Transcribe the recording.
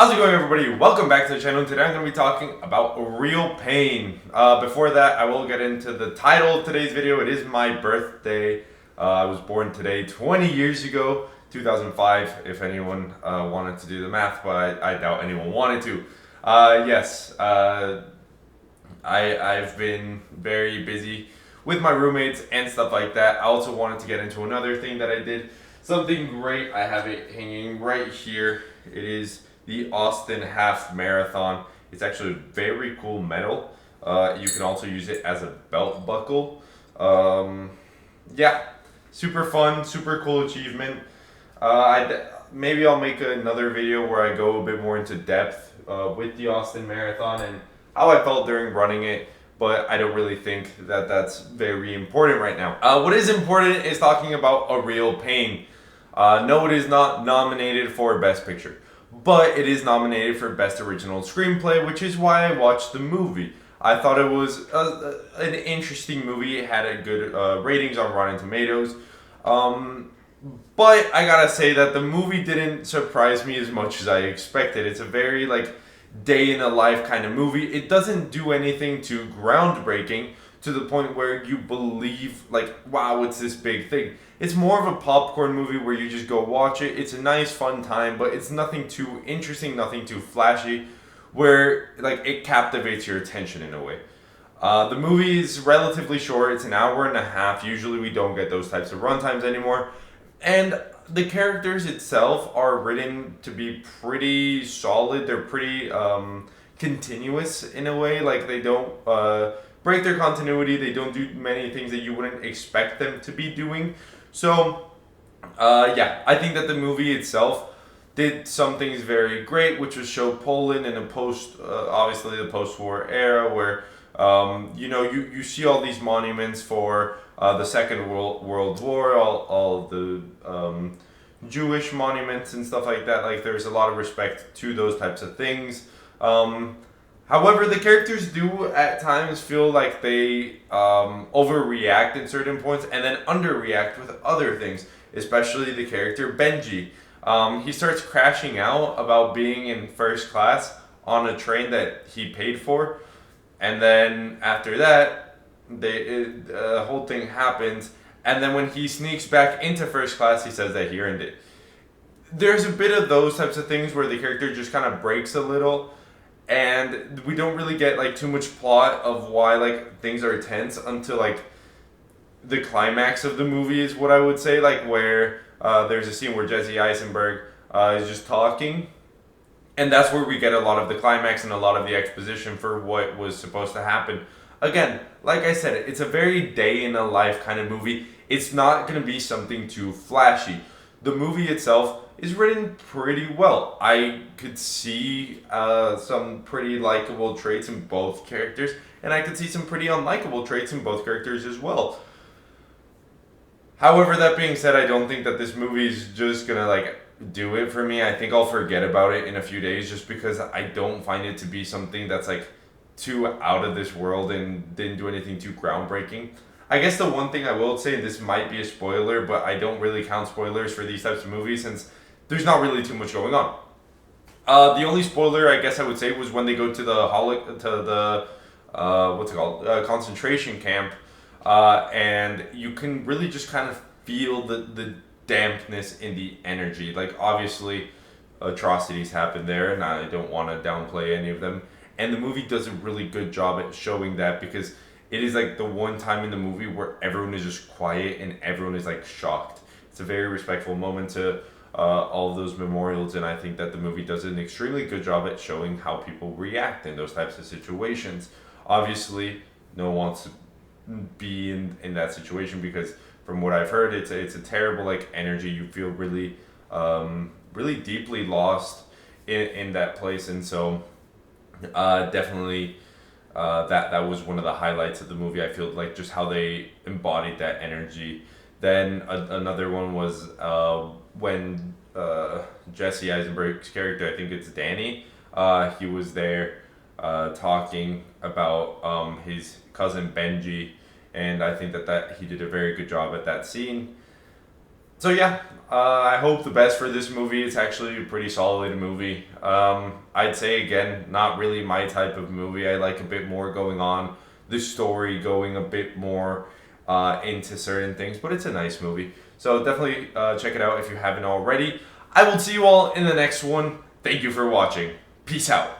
How's it going, everybody? Welcome back to the channel. Today I'm going to be talking about real pain. Before that, I will get into the title of today's video. It is my birthday. I was born today 20 years ago, 2005, if anyone wanted to do the math, but I doubt anyone wanted to. Yes, I've been very busy with my roommates and stuff like that. I also wanted to get into another thing that I did. Something great. I have it hanging right here. It is the Austin Half Marathon. It's actually a very cool medal. You can also use it as a belt buckle. Yeah, super fun, super cool achievement. Maybe I'll make another video where I go a bit more into depth with the Austin Marathon and how I felt during running it, but I don't really think that that's very important right now. What is important is talking about A Real Pain. No, it is not nominated for Best Picture, but it is nominated for Best Original Screenplay, which is why I watched the movie. I thought it was an interesting movie. It had a good ratings on Rotten Tomatoes. But I gotta say that the movie didn't surprise me as much as I expected. It's a very day in a life kind of movie. It doesn't do anything too groundbreaking to the point where you believe wow, it's this big thing. It's more of a popcorn movie where you just go watch it. It's a nice fun time, but it's nothing too interesting, nothing too flashy, where it captivates your attention in a way. The movie is relatively short. It's an hour and a half. Usually we don't get those types of runtimes anymore. And the characters itself are written to be pretty solid. They're pretty continuous in a way. They don't break their continuity. They don't do many things that you wouldn't expect them to be doing. So, yeah, I think that the movie itself did some things very great, which was show Poland in a obviously the post-war era, where you see all these monuments for the Second World War, all the Jewish monuments and stuff like that. There's a lot of respect to those types of things. However, the characters do at times feel like they overreact in certain points and then underreact with other things, especially the character Benji. He starts crashing out about being in first class on a train that he paid for, and then after that, the whole thing happens, and then when he sneaks back into first class, he says that he earned it. There's a bit of those types of things where the character just kind of breaks a little, and we don't really get too much plot of why things are tense until the climax of the movie is what I would say, where there's a scene where Jesse Eisenberg is just talking, and that's where we get a lot of the climax and a lot of the exposition for what was supposed to happen. Again, like I said, it's a very day in a life kind of movie. It's not going to be something too flashy. The movie itself is written pretty well. I could see some pretty likable traits in both characters, and I could see some pretty unlikable traits in both characters as well. However, that being said, I don't think that this movie is just gonna do it for me. I think I'll forget about it in a few days, just because I don't find it to be something that's too out of this world and didn't do anything too groundbreaking. I guess the one thing I will say, and this might be a spoiler, but I don't really count spoilers for these types of movies since there's not really too much going on. The only spoiler I guess I would say was when they go to the concentration camp, and you can really just kind of feel the dampness in the energy. Obviously, atrocities happen there, and I don't want to downplay any of them. And the movie does a really good job at showing that, because it is the one time in the movie where everyone is just quiet and everyone is shocked. It's a very respectful moment to all of those memorials, and I think that the movie does an extremely good job at showing how people react in those types of situations. Obviously, no one wants to be in that situation, because from what I've heard, it's a terrible energy. You feel really really deeply lost in that place, and so definitely that was one of the highlights of the movie. I feel just how they embodied that energy. Then another one was when Jesse Eisenberg's character, I think it's Danny, he was there talking about his cousin Benji, and I think that he did a very good job at that scene So yeah, I hope the best for this movie. It's actually a pretty solid movie. I'd say again, not really my type of movie. I like a bit more going on, the story going a bit more into certain things, but it's a nice movie. So definitely check it out if you haven't already. I will see you all in the next one. Thank you for watching. Peace out.